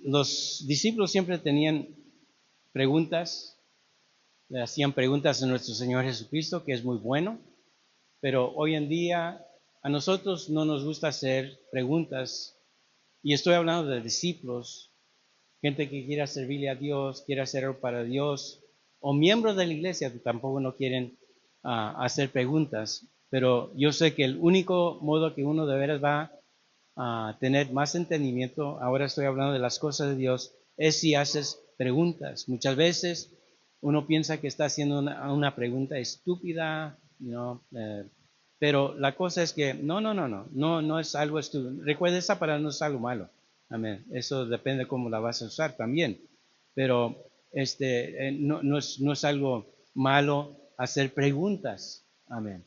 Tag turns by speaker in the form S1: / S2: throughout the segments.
S1: Los discípulos siempre tenían preguntas, le hacían preguntas a nuestro Señor Jesucristo, que es muy bueno, pero hoy en día a nosotros no nos gusta hacer preguntas, y estoy hablando de discípulos, gente que quiera servirle a Dios, quiere hacer algo para Dios, o miembros de la iglesia que tampoco no quieren hacer preguntas, pero yo sé que el único modo que uno de veras va a tener más entendimiento, ahora estoy hablando de las cosas de Dios, es si haces preguntas. Muchas veces uno piensa que está haciendo una pregunta estúpida, ¿no? Pero la cosa es que no es algo estúpido. Recuerda, esa palabra no es algo malo. Amén. Eso depende de cómo la vas a usar también. Pero no es algo malo hacer preguntas. Amén.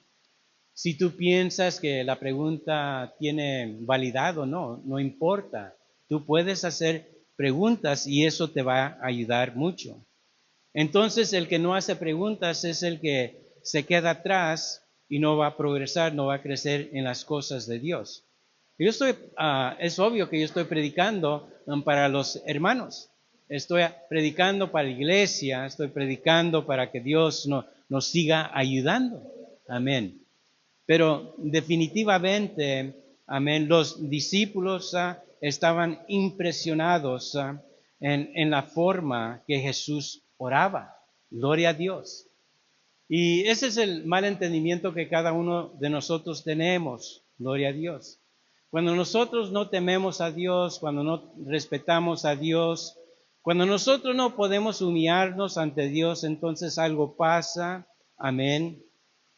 S1: Si tú piensas que la pregunta tiene validad o no, no importa. Tú puedes hacer preguntas y eso te va a ayudar mucho. Entonces, el que no hace preguntas es el que se queda atrás y no va a progresar, no va a crecer en las cosas de Dios. Es obvio que yo estoy predicando para los hermanos. Estoy predicando para la iglesia, estoy predicando para que Dios nos siga ayudando. Amén. Pero definitivamente, amén, los discípulos estaban impresionados en la forma que Jesús oraba. Gloria a Dios. Y ese es el mal entendimiento que cada uno de nosotros tenemos. Gloria a Dios. Cuando nosotros no tememos a Dios, cuando no respetamos a Dios, cuando nosotros no podemos humillarnos ante Dios, entonces algo pasa, amén,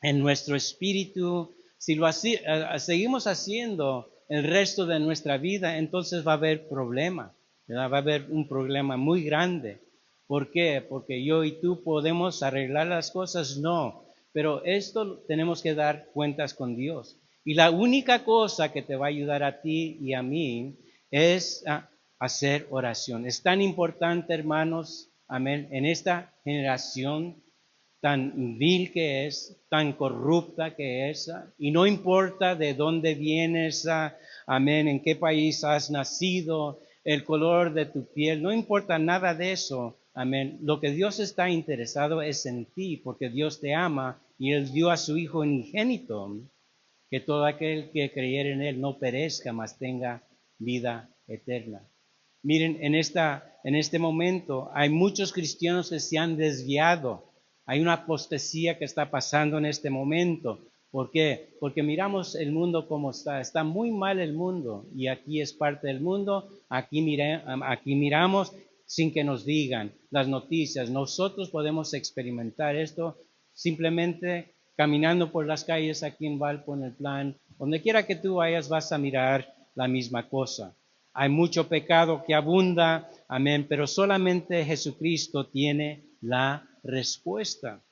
S1: en nuestro espíritu. Si seguimos haciendo el resto de nuestra vida, entonces va a haber problema, ¿verdad? Va a haber un problema muy grande. ¿Por qué? Porque yo y tú podemos arreglar las cosas, no. Pero esto tenemos que dar cuentas con Dios. Y la única cosa que te va a ayudar a ti y a mí es hacer oración. Es tan importante, hermanos, amén, en esta generación tan vil que es, tan corrupta que es, y no importa de dónde vienes, amén, en qué país has nacido, el color de tu piel, no importa nada de eso, amén. Lo que Dios está interesado es en ti, porque Dios te ama y Él dio a su Hijo unigénito, que todo aquel que creyere en Él no perezca, mas tenga vida eterna. Miren, en este momento hay muchos cristianos que se han desviado. Hay una apostasía que está pasando en este momento. ¿Por qué? Porque miramos el mundo como está. Está muy mal el mundo y aquí es parte del mundo. Aquí miramos sin que nos digan las noticias. Nosotros podemos experimentar esto simplemente caminando por las calles aquí en Valpo, en el Plan. Donde quiera que tú vayas vas a mirar la misma cosa. Hay mucho pecado que abunda, amén, pero solamente Jesucristo tiene la respuesta.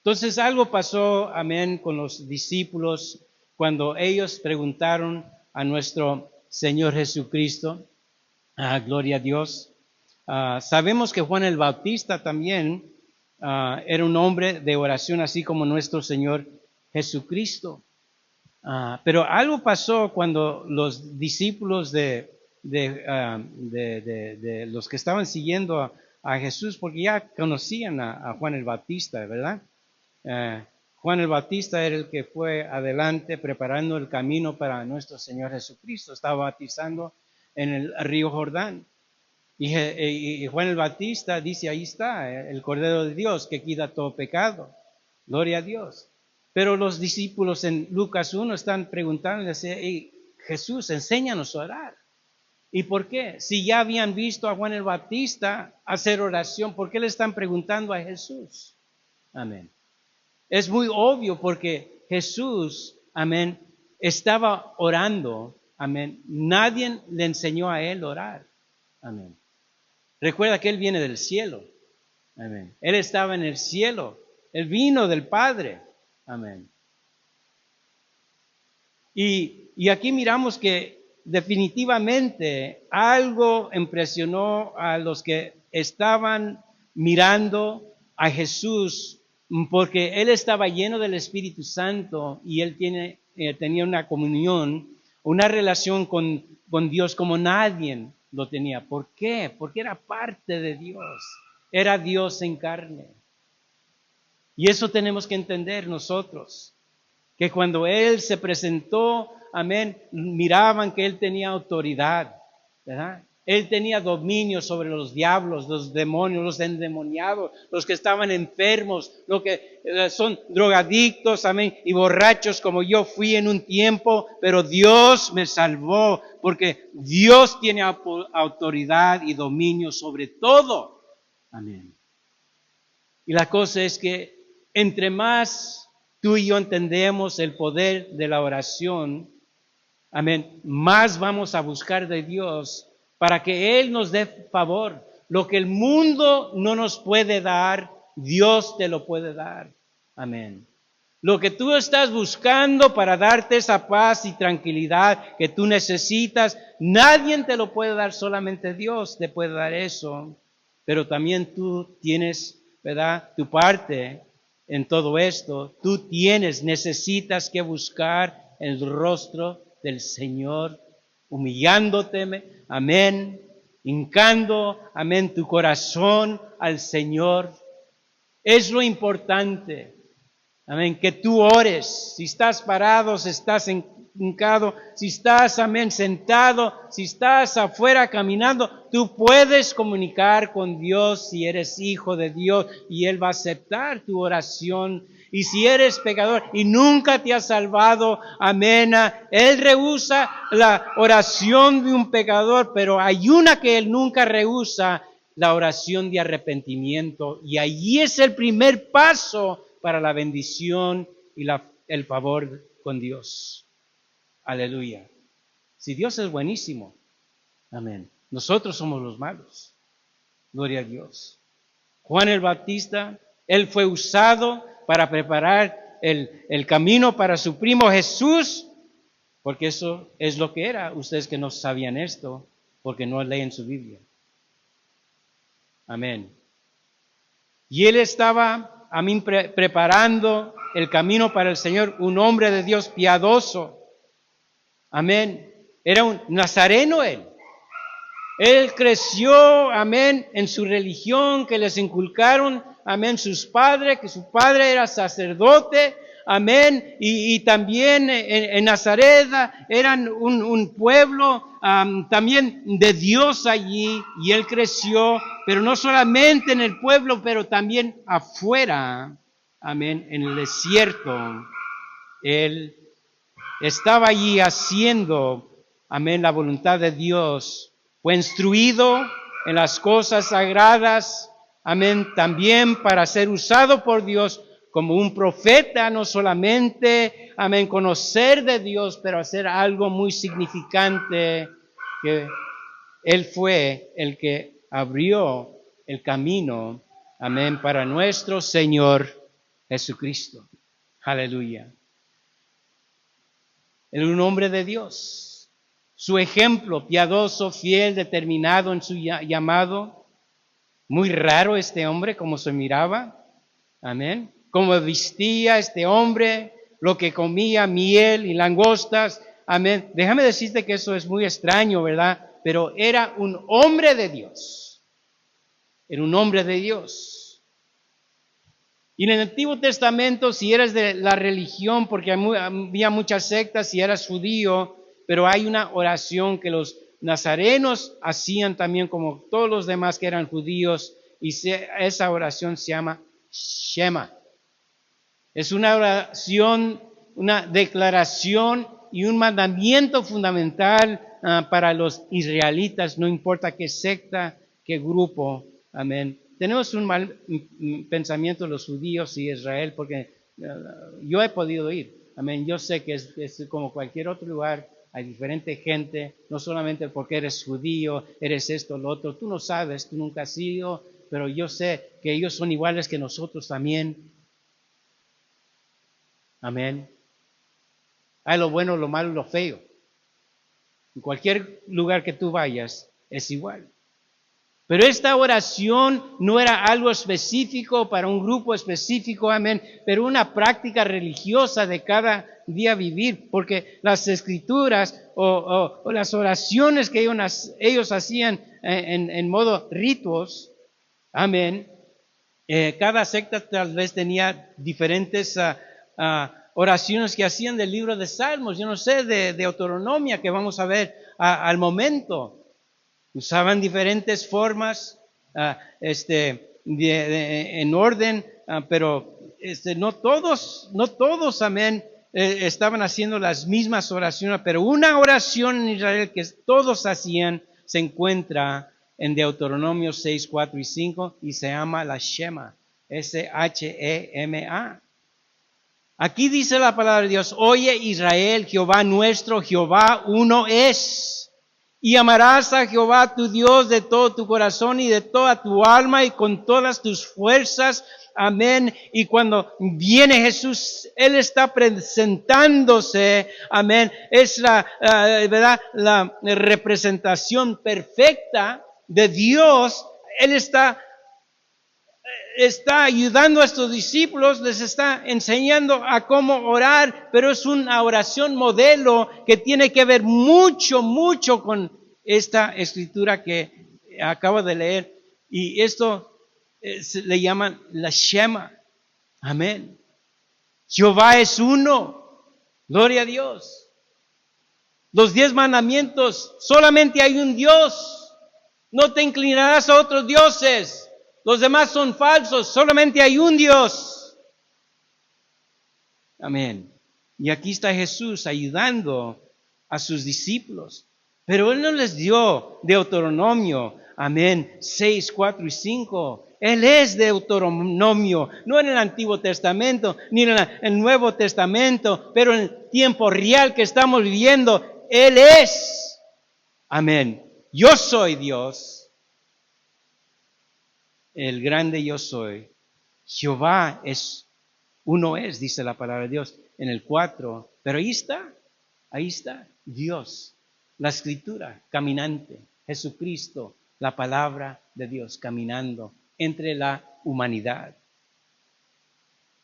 S1: Entonces algo pasó, amén, con los discípulos cuando ellos preguntaron a nuestro Señor Jesucristo, gloria a Dios. Sabemos que Juan el Bautista también era un hombre de oración, así como nuestro Señor Jesucristo. Pero algo pasó cuando los discípulos de los que estaban siguiendo a Jesús, porque ya conocían a Juan el Bautista, ¿verdad? Juan el Bautista era el que fue adelante preparando el camino para nuestro Señor Jesucristo. Estaba bautizando en el río Jordán. Y Juan el Bautista dice, ahí está, el Cordero de Dios que quita todo pecado. Gloria a Dios. Pero los discípulos en Lucas 1 están preguntando, hey, Jesús, enséñanos a orar. ¿Y por qué? Si ya habían visto a Juan el Bautista hacer oración, ¿por qué le están preguntando a Jesús? Amén. Es muy obvio porque Jesús, amén, estaba orando, amén. Nadie le enseñó a él a orar, amén. Recuerda que él viene del cielo, amén. Él estaba en el cielo, él vino del Padre, amén. Y aquí miramos que definitivamente algo impresionó a los que estaban mirando a Jesús, porque él estaba lleno del Espíritu Santo y él tenía una comunión, una relación con Dios como nadie lo tenía. ¿Por qué? Porque era parte de Dios. Era Dios en carne. Y eso tenemos que entender nosotros. Que cuando Él se presentó, amén, miraban que Él tenía autoridad, ¿verdad? Él tenía dominio sobre los diablos, los demonios, los endemoniados, los que estaban enfermos, los que son drogadictos, amén, y borrachos como yo fui en un tiempo, pero Dios me salvó, porque Dios tiene autoridad y dominio sobre todo. Amén. Y la cosa es que entre más tú y yo entendemos el poder de la oración, amén, más vamos a buscar de Dios para que Él nos dé favor. Lo que el mundo no nos puede dar, Dios te lo puede dar. Amén. Lo que tú estás buscando para darte esa paz y tranquilidad que tú necesitas, nadie te lo puede dar, solamente Dios te puede dar eso. Pero también tú tienes, ¿verdad?, tu parte en todo esto. Tú necesitas que buscar el rostro del Señor, humillándote, amén, hincando, amén, tu corazón al Señor. Es lo importante, amén, que tú ores. Si estás parado, si estás hincado, si estás, amén, sentado, si estás afuera caminando, tú puedes comunicar con Dios si eres hijo de Dios y Él va a aceptar tu oración. Y si eres pecador y nunca te has salvado, amén, Él rehúsa la oración de un pecador, pero hay una que Él nunca rehúsa, la oración de arrepentimiento. Y allí es el primer paso para la bendición y el favor con Dios. Aleluya. Si Dios es buenísimo, amén, nosotros somos los malos. Gloria a Dios. Juan el Bautista, él fue usado para preparar el camino para su primo Jesús, porque eso es lo que era. Ustedes que no sabían esto, porque no leen su Biblia. Amén. Y él estaba, amén, preparando el camino para el Señor, un hombre de Dios piadoso. Amén. Era un nazareno él. Él creció, amén, en su religión que les inculcaron, amén, sus padres, que su padre era sacerdote, amén, y también en Nazaret eran un pueblo también de Dios allí, y él creció, pero no solamente en el pueblo, pero también afuera, amén, en el desierto. Él estaba allí haciendo, amén, la voluntad de Dios. Fue instruido en las cosas sagradas, amén, también para ser usado por Dios como un profeta, no solamente, amén, conocer de Dios, pero hacer algo muy significante, que Él fue el que abrió el camino, amén, para nuestro Señor Jesucristo. Aleluya. Él era un hombre de Dios. Su ejemplo, piadoso, fiel, determinado en su llamado. Muy raro este hombre, como se miraba. Amén. Como vestía este hombre, lo que comía, miel y langostas. Amén. Déjame decirte que eso es muy extraño, ¿verdad? Pero era un hombre de Dios. Era un hombre de Dios. Y en el Antiguo Testamento, si eres de la religión, porque había muchas sectas, si eras judío, pero hay una oración que los nazarenos hacían también como todos los demás que eran judíos, y esa oración se llama Shema. Es una oración, una declaración y un mandamiento fundamental para los israelitas, no importa qué secta, qué grupo. Amén. Tenemos un mal pensamiento los judíos y Israel, porque yo he podido ir. Amén. Yo sé que es como cualquier otro lugar. Hay diferente gente, no solamente porque eres judío, eres esto, lo otro. Tú no sabes, tú nunca has sido, pero yo sé que ellos son iguales que nosotros también. Amén. Hay lo bueno, lo malo y lo feo. En cualquier lugar que tú vayas, es igual. Pero esta oración no era algo específico para un grupo específico, amén, pero una práctica religiosa de cada día vivir, porque las Escrituras o las oraciones que ellos hacían en modo ritos. Amén. Cada secta tal vez tenía diferentes oraciones que hacían del libro de Salmos, yo no sé, de Deuteronomio, que vamos a ver al momento. Usaban diferentes formas en orden, pero no todos, amén, estaban haciendo las mismas oraciones, pero una oración en Israel que todos hacían se encuentra en Deuteronomio 6, 4 y 5 y se llama la Shema, Shema. Aquí dice la palabra de Dios: oye Israel, Jehová nuestro, Jehová uno es. Y amarás a Jehová tu Dios de todo tu corazón y de toda tu alma y con todas tus fuerzas. Amén. Y cuando viene Jesús, Él está presentándose. Amén. Es ¿verdad? La representación perfecta de Dios. Él está ayudando a estos discípulos, les está enseñando a cómo orar, pero es una oración modelo que tiene que ver mucho con esta escritura que acabo de leer. Y esto le llaman la Shema. Amén. Jehová es uno. Gloria a Dios. Los 10 mandamientos, solamente hay un Dios. No te inclinarás a otros dioses. Los demás son falsos, solamente hay un Dios. Amén. Y aquí está Jesús ayudando a sus discípulos. Pero Él no les dio Deuteronomio, amén, 6, 4 y 5. Él es Deuteronomio, no en el Antiguo Testamento, ni en el Nuevo Testamento, pero en el tiempo real que estamos viviendo, Él es. Amén. Yo soy Dios. El grande yo soy. Jehová es, uno es, dice la palabra de Dios en el 4. Pero ahí está Dios, la escritura caminante, Jesucristo, la palabra de Dios caminando entre la humanidad.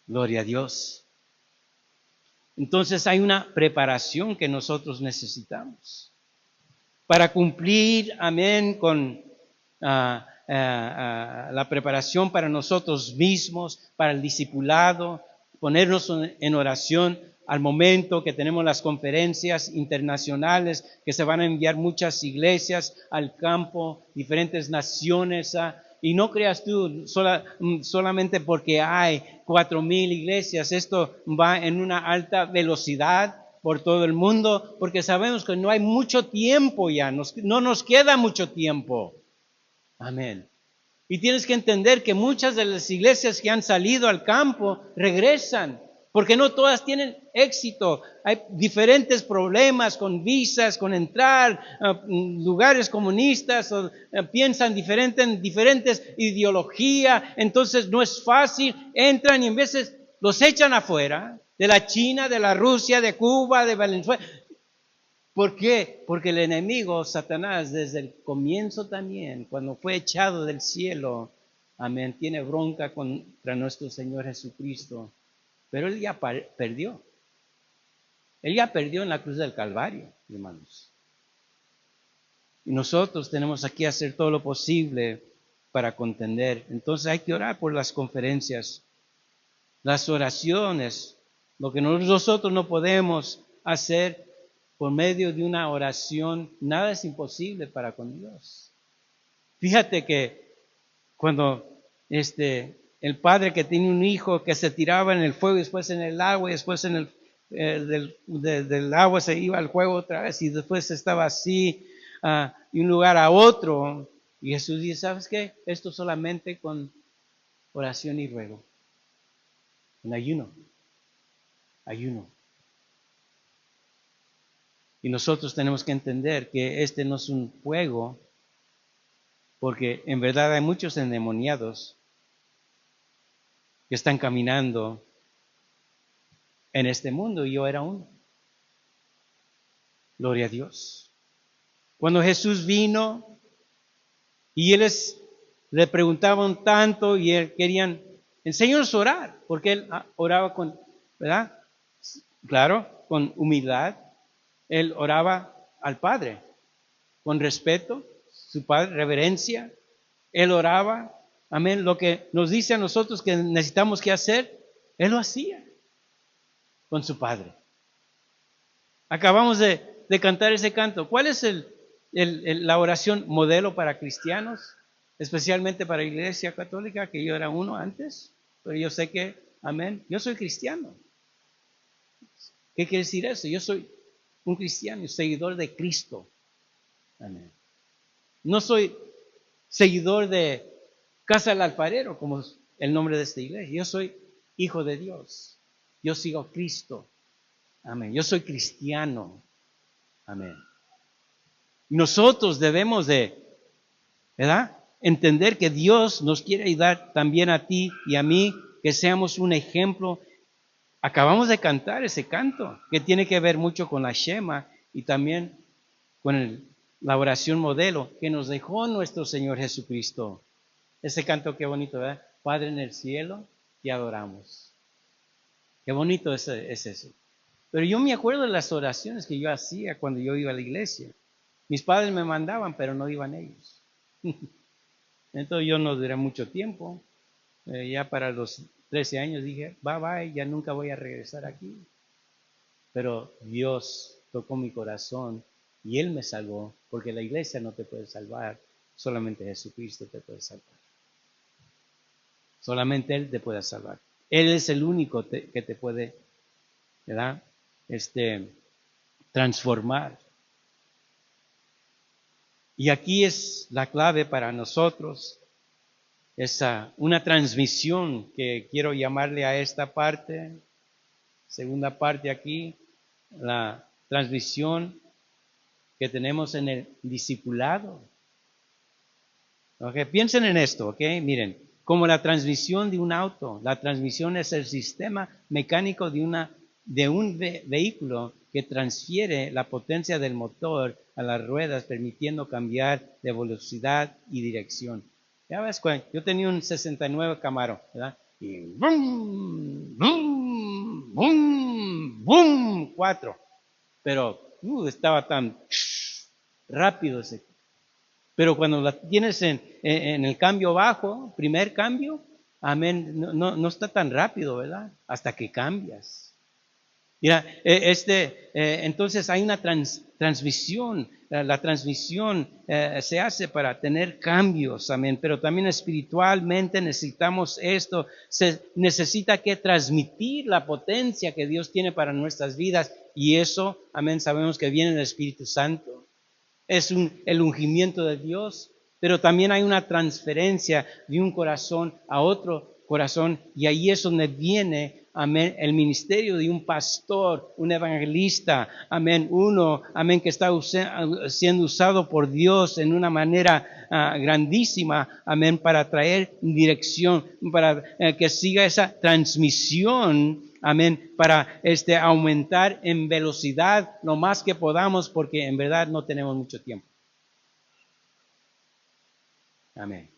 S1: Gloria a Dios. Entonces hay una preparación que nosotros necesitamos para cumplir, amén, con la preparación para nosotros mismos, para el discipulado, ponernos en oración al momento que tenemos las conferencias internacionales, que se van a enviar muchas iglesias al campo, diferentes naciones. Y no creas tú solamente porque hay 4,000 iglesias, esto va en una alta velocidad por todo el mundo, porque sabemos que no hay mucho tiempo ya, no nos queda mucho tiempo. Amén. Y tienes que entender que muchas de las iglesias que han salido al campo regresan, porque no todas tienen éxito. Hay diferentes problemas con visas, con entrar a lugares comunistas, piensan diferente en diferentes ideologías, entonces no es fácil, entran y en veces los echan afuera, de la China, de la Rusia, de Cuba, de Venezuela. ¿Por qué? Porque el enemigo, Satanás, desde el comienzo también, cuando fue echado del cielo, amén, tiene bronca contra nuestro Señor Jesucristo. Pero Él ya perdió. Él ya perdió en la cruz del Calvario, hermanos. Y nosotros tenemos aquí que hacer todo lo posible para contender. Entonces hay que orar por las conferencias, las oraciones, lo que nosotros no podemos hacer. Por medio de una oración, nada es imposible para con Dios. Fíjate que cuando el padre que tiene un hijo que se tiraba en el fuego, después en el agua, y después del agua se iba al fuego otra vez, y después estaba así, de un lugar a otro, y Jesús dice: ¿sabes qué? Esto solamente con oración y ruego, en ayuno. Y nosotros tenemos que entender que este no es un juego, porque en verdad hay muchos endemoniados que están caminando en este mundo, y yo era uno. Gloria a Dios. Cuando Jesús vino y ellos le preguntaban tanto y él querían enséñanos a orar, porque él oraba con, ¿verdad? Claro, con humildad. Él oraba al Padre, con respeto, su Padre, reverencia. Él oraba, amén. Lo que nos dice a nosotros que necesitamos que hacer, Él lo hacía con su Padre. Acabamos de cantar ese canto. ¿Cuál es la oración modelo para cristianos? Especialmente para la Iglesia Católica, que yo era uno antes, pero yo sé que, amén, yo soy cristiano. ¿Qué quiere decir eso? Yo soy un cristiano, seguidor de Cristo. Amén. No soy seguidor de Casa del Alfarero, como es el nombre de esta iglesia. Yo soy hijo de Dios. Yo sigo a Cristo. Amén. Yo soy cristiano. Amén. Nosotros debemos de, ¿verdad?, entender que Dios nos quiere ayudar también a ti y a mí, que seamos un ejemplo. Acabamos de cantar ese canto, que tiene que ver mucho con la Shema y también con la oración modelo que nos dejó nuestro Señor Jesucristo. Ese canto, qué bonito, ¿verdad? Padre en el cielo, te adoramos. Qué bonito es eso. Pero yo me acuerdo de las oraciones que yo hacía cuando yo iba a la iglesia. Mis padres me mandaban, pero no iban ellos. Entonces yo no duré mucho tiempo. Ya para los 13 años dije, bye, ya nunca voy a regresar aquí. Pero Dios tocó mi corazón y Él me salvó, porque la iglesia no te puede salvar, solamente Jesucristo te puede salvar. Solamente Él te puede salvar. Él es el único que te puede, ¿verdad?, transformar. Y aquí es la clave para nosotros, una transmisión que quiero llamarle a esta parte, segunda parte aquí, la transmisión que tenemos en el discipulado. Okay, piensen en esto, ¿ok? Miren, como la transmisión de un auto, la transmisión es el sistema mecánico de un vehículo que transfiere la potencia del motor a las ruedas, permitiendo cambiar de velocidad y dirección. Ya ves, yo tenía un 69 Camaro, ¿verdad? Y boom, boom, boom, boom, 4. Pero estaba tan rápido ese. Pero cuando la tienes en el cambio bajo, primer cambio, amén, no está tan rápido, ¿verdad? Hasta que cambias. Mira, entonces hay una transmisión. La transmisión se hace para tener cambios, amén. Pero también espiritualmente necesitamos esto. Se necesita que transmitir la potencia que Dios tiene para nuestras vidas. Y eso, amén, sabemos que viene del Espíritu Santo. Es el ungimiento de Dios, pero también hay una transferencia de un corazón a otro corazón, y ahí es donde viene, amén, el ministerio de un pastor, un evangelista, amén, amén, que está siendo usado por Dios en una manera grandísima, amén, para traer dirección, para que siga esa transmisión, amén, para aumentar en velocidad lo más que podamos, porque en verdad no tenemos mucho tiempo. Amén.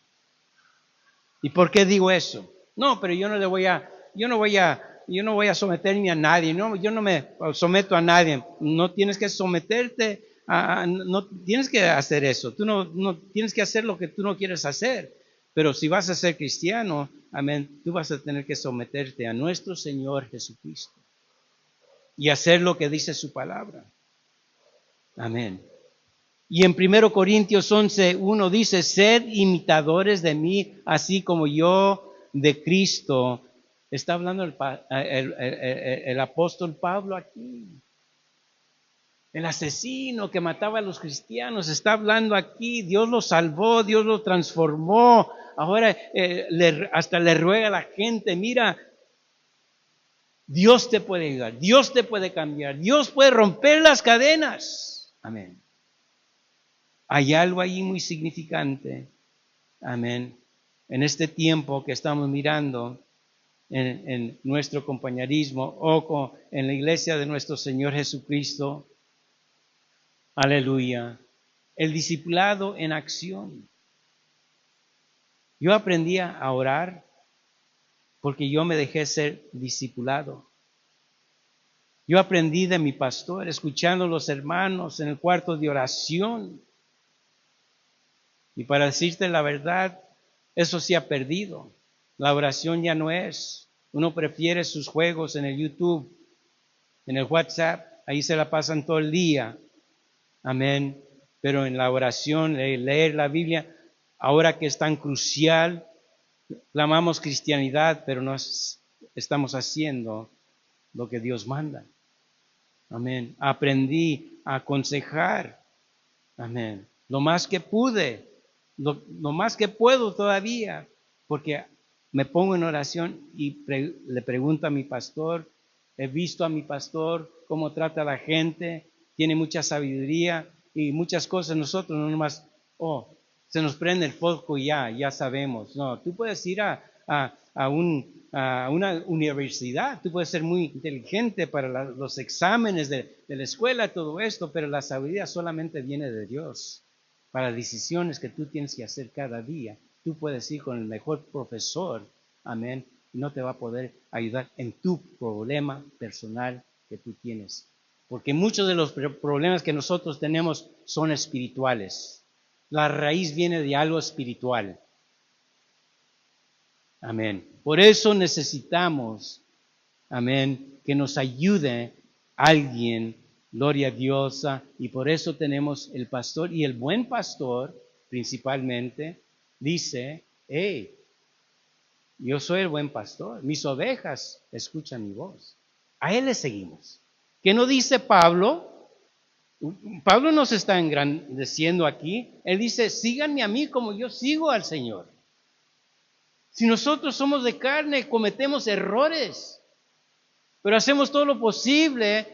S1: ¿Y por qué digo eso? No, pero yo no voy a someterme a nadie, no, yo no me someto a nadie. No tienes que someterte, no tienes que hacer eso. Tú no tienes que hacer lo que tú no quieres hacer. Pero si vas a ser cristiano, amén, tú vas a tener que someterte a nuestro Señor Jesucristo y hacer lo que dice su palabra. Amén. Y en 1 Corintios 11:1 dice, sed imitadores de mí, así como yo de Cristo. Está hablando el apóstol Pablo aquí. El asesino que mataba a los cristianos está hablando aquí. Dios lo salvó, Dios lo transformó. Ahora hasta le ruega a la gente, mira, Dios te puede ayudar, Dios te puede cambiar, Dios puede romper las cadenas. Amén. Hay algo ahí muy significante, amén, en este tiempo que estamos mirando en nuestro compañerismo o en la iglesia de nuestro Señor Jesucristo. Aleluya. El discipulado en acción. Yo aprendí a orar porque yo me dejé ser discipulado. Yo aprendí de mi pastor, escuchando a los hermanos en el cuarto de oración. Y para decirte la verdad, eso se ha perdido. La oración ya no es. Uno prefiere sus juegos en el YouTube, en el WhatsApp, ahí se la pasan todo el día. Amén. Pero en la oración, leer la Biblia, ahora que es tan crucial, clamamos cristianidad, pero no estamos haciendo lo que Dios manda. Amén. Aprendí a aconsejar. Amén. Lo más que pude, lo más que puedo todavía, porque me pongo en oración y le pregunto a mi pastor, he visto a mi pastor cómo trata a la gente, tiene mucha sabiduría y muchas cosas. Nosotros no nomás, se nos prende el foco y ya sabemos. No, tú puedes ir a una universidad, tú puedes ser muy inteligente para los exámenes de la escuela, todo esto, pero la sabiduría solamente viene de Dios. Para decisiones que tú tienes que hacer cada día, tú puedes ir con el mejor profesor, amén, y no te va a poder ayudar en tu problema personal que tú tienes. Porque muchos de los problemas que nosotros tenemos son espirituales. La raíz viene de algo espiritual. Amén. Por eso necesitamos, amén, que nos ayude alguien, gloria a Dios, y por eso tenemos el pastor, y el buen pastor principalmente dice, hey, yo soy el buen pastor, mis ovejas escuchan mi voz. A él le seguimos. ¿Qué no dice Pablo? Pablo nos está engrandeciendo aquí. Él dice, síganme a mí como yo sigo al Señor. Si nosotros somos de carne, cometemos errores, pero hacemos todo lo posible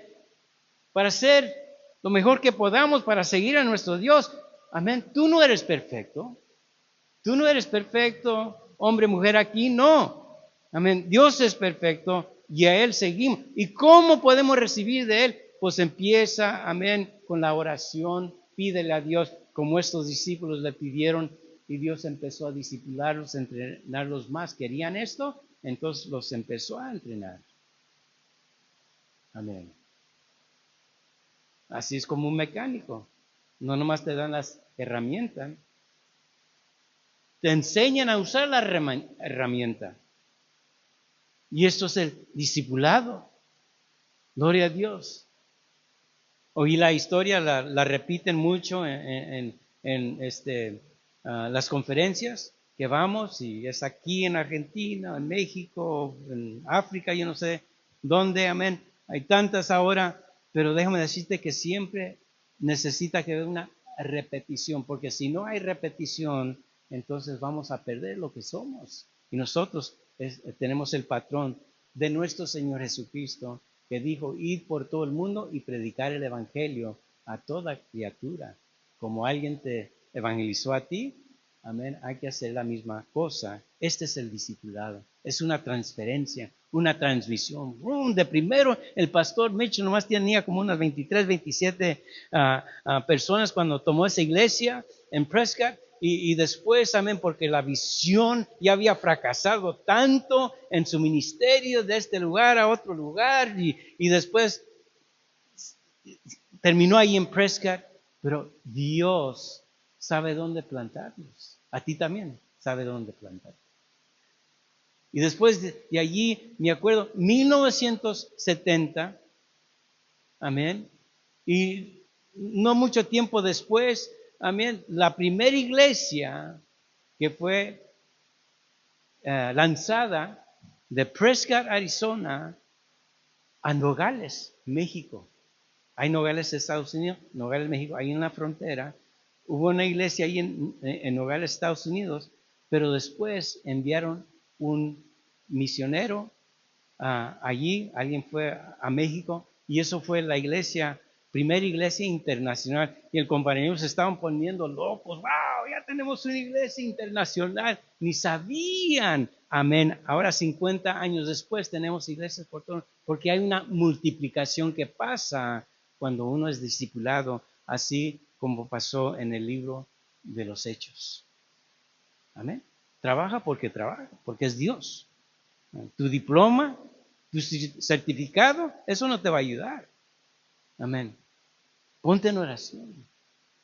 S1: para hacer lo mejor que podamos para seguir a nuestro Dios. Amén. Tú no eres perfecto. Tú no eres perfecto, hombre, mujer, aquí no. Amén. Dios es perfecto y a Él seguimos. ¿Y cómo podemos recibir de Él? Pues empieza, amén, con la oración. Pídele a Dios como estos discípulos le pidieron y Dios empezó a discipularlos, a entrenarlos más. ¿Querían esto? Entonces los empezó a entrenar. Amén. Así es como un mecánico. No nomás te dan las herramientas, te enseñan a usar la herramienta. Y esto es el discipulado. Gloria a Dios. Oí la historia, la repiten mucho en las conferencias que vamos, y es aquí en Argentina, en México, en África, yo no sé dónde, amén. Hay tantas ahora, pero déjame decirte que siempre necesita que haber una repetición, porque si no hay repetición, entonces vamos a perder lo que somos. Y nosotros tenemos el patrón de nuestro Señor Jesucristo, que dijo, id por todo el mundo y predicar el evangelio a toda criatura. Como alguien te evangelizó a ti, amén, hay que hacer la misma cosa. Este es el discipulado. Es una transferencia, una transmisión. De primero, el pastor Mitchell nomás tenía como unas 23, 27 personas cuando tomó esa iglesia en Prescott. Y después, amén, porque la visión ya había fracasado tanto en su ministerio de este lugar a otro lugar, y después terminó ahí en Prescott, pero Dios sabe dónde plantarnos. A ti también sabe dónde plantar. Y después de allí, me acuerdo, 1970, amén, y no mucho tiempo después, amén, la primera iglesia que fue lanzada de Prescott, Arizona, a Nogales, México. Hay Nogales, Estados Unidos, Nogales, México, ahí en la frontera. Hubo una iglesia ahí en Nogales, Estados Unidos, pero después enviaron un misionero allí, alguien fue a México, y eso fue la iglesia, primera iglesia internacional, y el compañero se estaban poniendo locos. ¡Wow! Ya tenemos una iglesia internacional. Ni sabían. Amén. Ahora 50 años después tenemos iglesias por todo, porque hay una multiplicación que pasa cuando uno es discipulado, así como pasó en el libro de los Hechos. Amén. Trabaja, porque es Dios. Tu diploma, tu certificado, eso no te va a ayudar. Amén. Ponte en oración.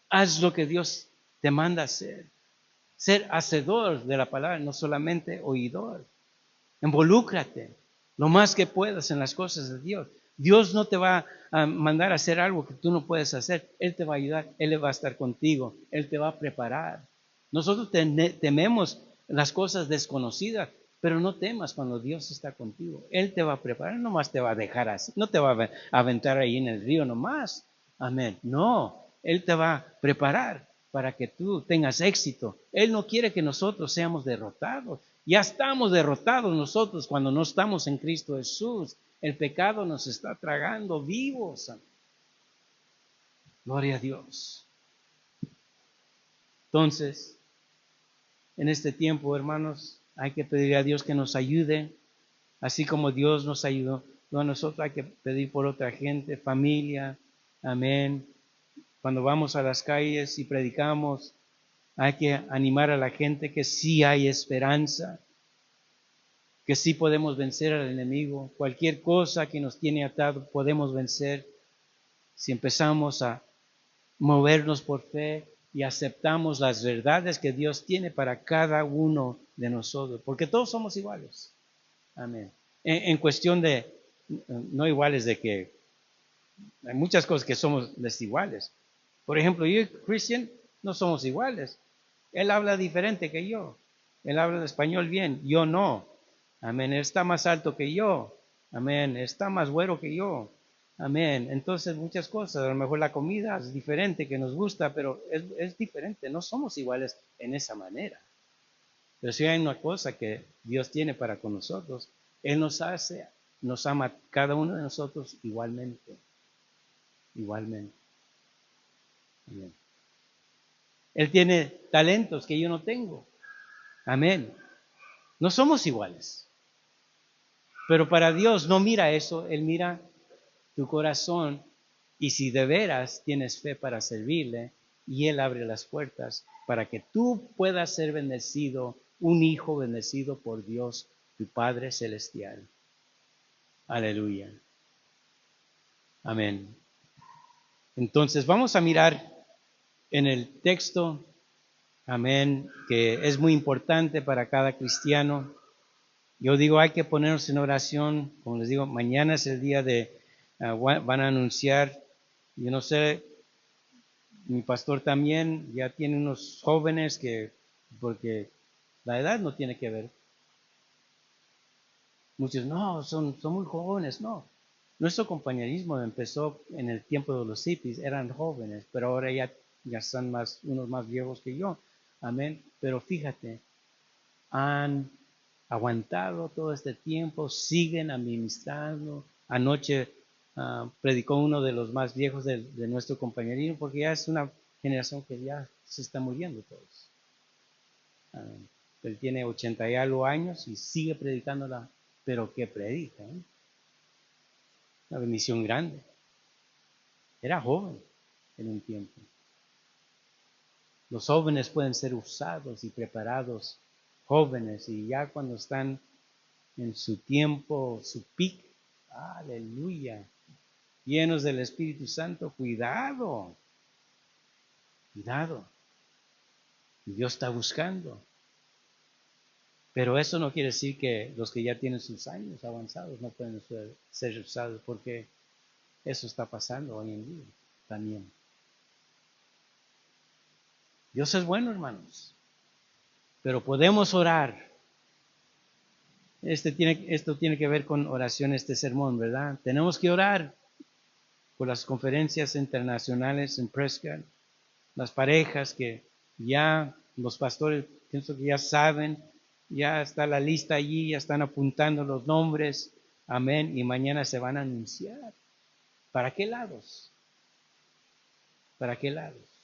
S1: Haz lo que Dios te manda hacer. Ser hacedor de la palabra, no solamente oidor. Involúcrate lo más que puedas en las cosas de Dios. Dios no te va a mandar a hacer algo que tú no puedes hacer. Él te va a ayudar, Él va a estar contigo, Él te va a preparar. Nosotros tememos las cosas desconocidas, pero no temas cuando Dios está contigo. Él te va a preparar, no más te va a dejar así, no te va a aventar ahí en el río nomás. Amén. No, Él te va a preparar para que tú tengas éxito. Él no quiere que nosotros seamos derrotados. Ya estamos derrotados nosotros cuando no estamos en Cristo Jesús. El pecado nos está tragando vivos. Gloria a Dios. Entonces, en este tiempo, hermanos, hay que pedir a Dios que nos ayude, así como Dios nos ayudó. No, nosotros hay que pedir por otra gente, familia. Amén. Cuando vamos a las calles y predicamos, hay que animar a la gente que sí hay esperanza, que sí podemos vencer al enemigo. Cualquier cosa que nos tiene atado podemos vencer si empezamos a movernos por fe y aceptamos las verdades que Dios tiene para cada uno de nosotros, porque todos somos iguales. Amén. En cuestión de, no iguales de que, hay muchas cosas que somos desiguales. Por ejemplo, yo y Christian no somos iguales. Él habla diferente que yo. Él habla el español bien, yo no. Amén. Él está más alto que yo. Amén. Está más güero que yo. Amén. Entonces muchas cosas, a lo mejor la comida es diferente que nos gusta, pero es diferente. No somos iguales en esa manera. Pero si hay una cosa que Dios tiene para con nosotros, Él nos ama cada uno de nosotros igualmente. Igualmente. Amén. Él tiene talentos que yo no tengo. Amén. No somos iguales. Pero para Dios no mira eso, Él mira tu corazón y si de veras tienes fe para servirle y Él abre las puertas para que tú puedas ser bendecido, un hijo bendecido por Dios, tu Padre Celestial. Aleluya. Amén. Entonces vamos a mirar en el texto, amén, que es muy importante para cada cristiano. Yo digo, hay que ponernos en oración. Como les digo, mañana es el día de, van a anunciar, yo no sé, mi pastor también ya tiene unos jóvenes que, porque la edad no tiene que ver. Muchos, no, son muy jóvenes, no. Nuestro compañerismo empezó en el tiempo de los hippies, eran jóvenes, pero ahora ya están unos más viejos que yo. Amén. Pero fíjate, han aguantado todo este tiempo, siguen administrando. Anoche predicó uno de los más viejos de nuestro compañerismo, porque ya es una generación que ya se está muriendo todos. Él tiene 80 y algo años y sigue predicándola, pero ¿qué predica? Una bendición grande. Era joven en un tiempo. Los jóvenes pueden ser usados y preparados, jóvenes, y ya cuando están en su tiempo, su pic, aleluya, llenos del Espíritu Santo, cuidado, cuidado. Dios está buscando. Pero eso no quiere decir que los que ya tienen sus años avanzados no pueden ser usados, porque eso está pasando hoy en día también. Dios es bueno, hermanos, pero podemos orar. Esto tiene que ver con oración, este sermón, ¿verdad? Tenemos que orar por las conferencias internacionales en Prescott, las parejas que ya, los pastores, pienso que ya saben, ya está la lista allí, ya están apuntando los nombres, amén, y mañana se van a anunciar. ¿Para qué lados? ¿Para qué lados?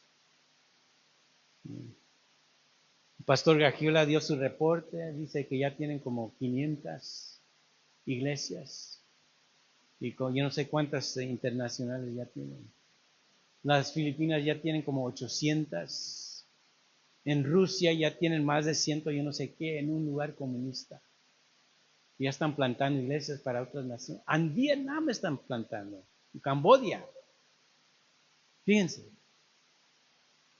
S1: El pastor Gagiola dio su reporte, dice que ya tienen como 500 iglesias y yo no sé cuántas internacionales ya tienen. Las Filipinas ya tienen como 800. En Rusia ya tienen más de 100, yo no sé qué, en un lugar comunista. Ya están plantando iglesias para otras naciones. En Vietnam están plantando, en Camboya. Fíjense.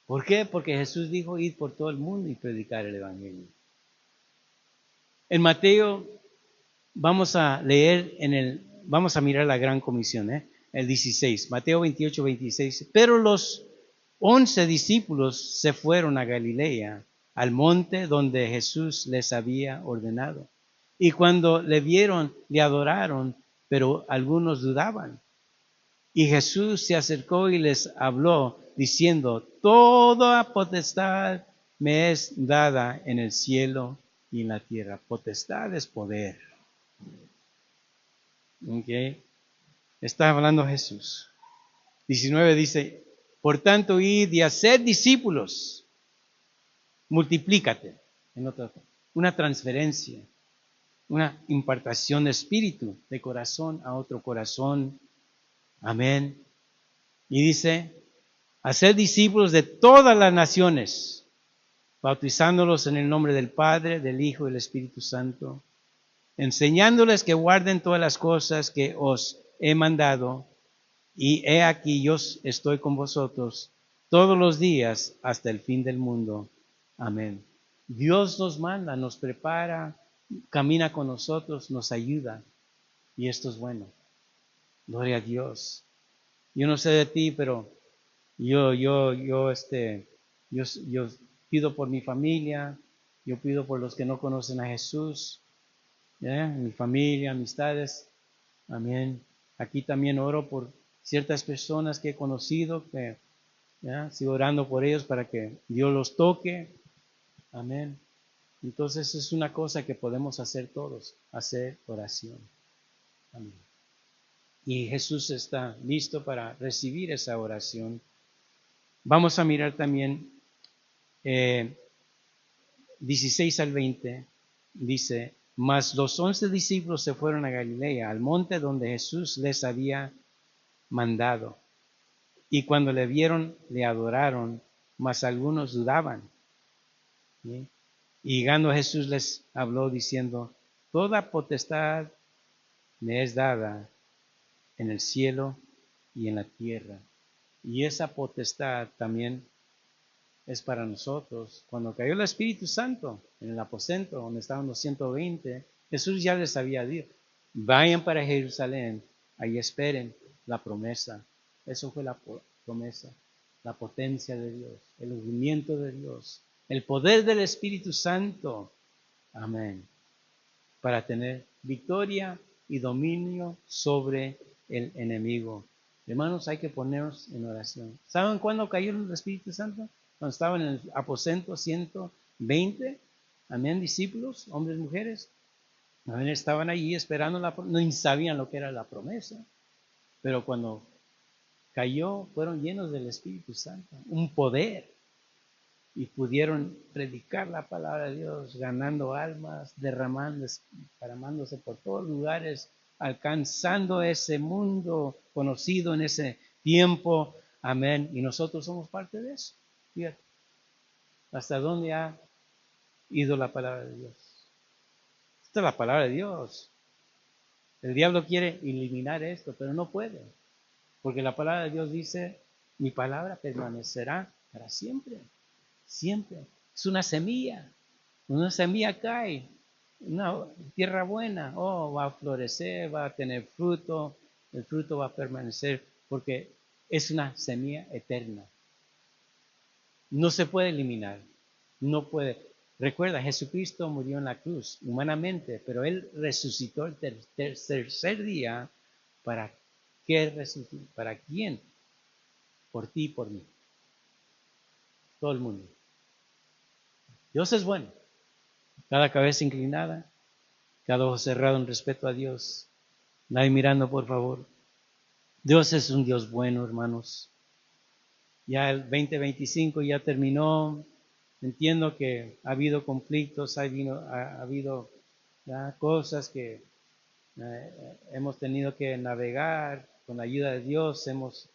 S1: ¿Por qué? Porque Jesús dijo ir por todo el mundo y predicar el evangelio. En Mateo vamos a leer vamos a mirar la gran comisión, el 16, Mateo 28, 26. Pero los 11 discípulos se fueron a Galilea, al monte donde Jesús les había ordenado. Y cuando le vieron, le adoraron, pero algunos dudaban. Y Jesús se acercó y les habló, diciendo: toda potestad me es dada en el cielo y en la tierra. Potestad es poder. ¿Okay? Está hablando Jesús. 19 dice: por tanto, id y haced discípulos. Multiplícate. Una transferencia, una impartación de espíritu, de corazón a otro corazón. Amén. Y dice: haced discípulos de todas las naciones, bautizándolos en el nombre del Padre, del Hijo y del Espíritu Santo, enseñándoles que guarden todas las cosas que os he mandado. Y he aquí, yo estoy con vosotros todos los días hasta el fin del mundo. Amén. Dios nos manda, nos prepara, camina con nosotros, nos ayuda. Y esto es bueno. Gloria a Dios. Yo no sé de ti, pero yo pido por mi familia, yo pido por los que no conocen a Jesús, mi familia, amistades. Amén. Aquí también oro por ciertas personas que he conocido, que sigo orando por ellos para que Dios los toque. Amén. Entonces es una cosa que podemos hacer todos, hacer oración. Amén. Y Jesús está listo para recibir esa oración. Vamos a mirar también 16 al 20. Dice: mas los 11 discípulos se fueron a Galilea, al monte donde Jesús les había mandado. Y cuando le vieron, le adoraron, mas algunos dudaban. ¿Sí? Y llegando Jesús les habló diciendo: toda potestad me es dada en el cielo y en la tierra. Y esa potestad también es para nosotros. Cuando cayó el Espíritu Santo en el aposento donde estaban los 120, Jesús ya les había dicho: vayan para Jerusalén, ahí esperen la promesa. Eso fue la promesa, la potencia de Dios, el movimiento de Dios, el poder del Espíritu Santo. Amén. Para tener victoria y dominio sobre el enemigo. Hermanos, hay que ponernos en oración. ¿Saben cuándo cayó el Espíritu Santo? Cuando estaban en el aposento 120. Amén, discípulos, hombres y mujeres. Amén, estaban allí esperando no sabían lo que era la promesa. Pero cuando cayó, fueron llenos del Espíritu Santo, un poder. Y pudieron predicar la palabra de Dios, ganando almas, derramándose por todos lugares, alcanzando ese mundo conocido en ese tiempo. Amén. Y nosotros somos parte de eso. Fíjate, hasta dónde ha ido la palabra de Dios. Esta es la palabra de Dios. El diablo quiere eliminar esto, pero no puede. Porque la palabra de Dios dice: mi palabra permanecerá para siempre. Siempre. Es una semilla. Una semilla cae. Una tierra buena. Oh, va a florecer, va a tener fruto. El fruto va a permanecer porque es una semilla eterna. No se puede eliminar. No puede. Recuerda, Jesucristo murió en la cruz humanamente, pero Él resucitó el tercer día. ¿Para qué resucitó? ¿Para quién? Por ti y por mí. Todo el mundo. Dios es bueno. Cada cabeza inclinada, cada ojo cerrado en respeto a Dios. Nadie mirando, por favor. Dios es un Dios bueno, hermanos. Ya el 2025 ya terminó. Entiendo que ha habido conflictos, ha habido cosas que hemos tenido que navegar. Con la ayuda de Dios hemos